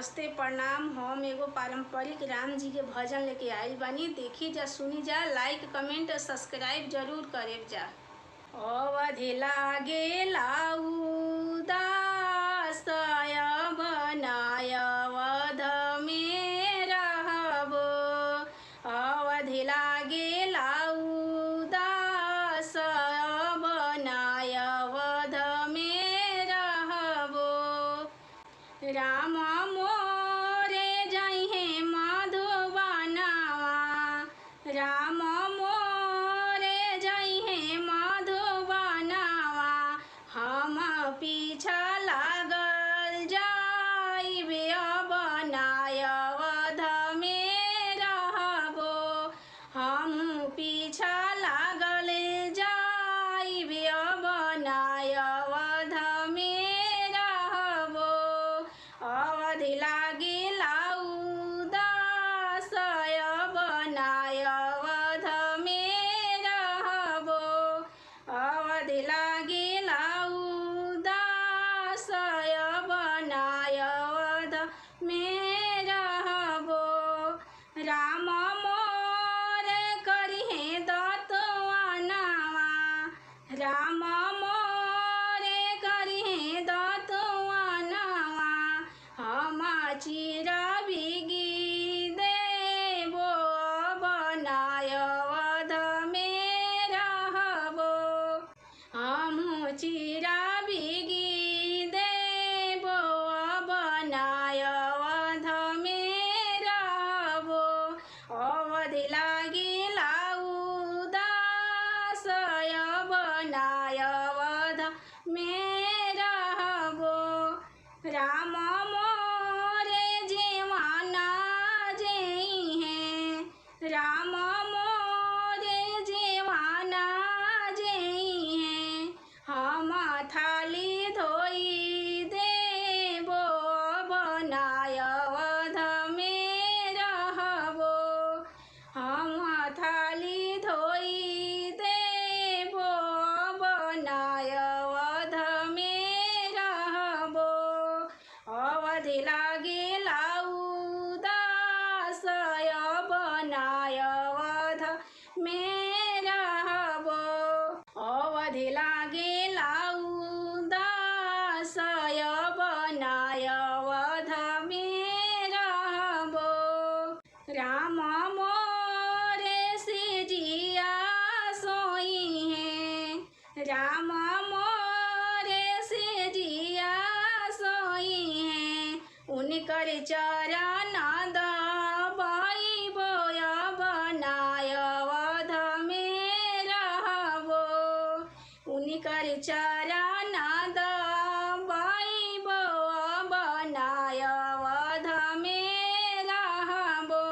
नमस्ते प्रणाम। हम एगो पारंपरिक राम जी के भजन लेके आइल बानी। देखी जा, सुनी जा, लाइक कमेंट सब्सक्राइब जरूर करे जा। अवधि लागेला उदास बनाय अवध में रहबो। अवधि लागेला उदास बनाय अवध में रहबो। राम मोरे जइहे मधुबनवा। राम मोरे जइहे मधुबनवा। हम पीछा लागल जाइबे बनाय अवध में रहबो। हम पीछा लागल जाइबे बनाय अवध में रहबो। अवधि लागेला उदास बनाय अवध में रहबो। अवधि लागेला उदास बनाय अवध में रहबो। राम मोरे करिहे दतवनवा। राम मोरे करिहे दतवनवा। हम चिरा बिगी देबो बनाय अवध में रहबो। हम चिरा बिगी देबो बनाय अवध में रहबो। अवधि लागेला उदास बनाय अवध में रहबो। राम मोरे जीवाना जइहे। राम मोरे जीवाना जइहे। हम थाली धोई देबो बनाय अवध में रहबो। हम थाली धोई देबो बनाय अवध में रहबो। अवधि लागेला उदास बनाय अवध में रहबो। अवधि लागेला उदास बनाय अवध में रहबो। राम मोरे सिजिया सोइहे। राम मोरे सिजिया सोइहे। उनकर चरण दबाइबो बनाय अवध में रहबो। उनकर चरण दबाइबो बनाय अवध में रहबो।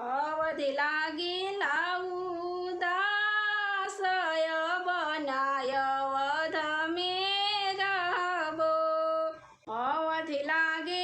अवधि लागेला उदास बनाय अवध में रहबो। अवधि लागे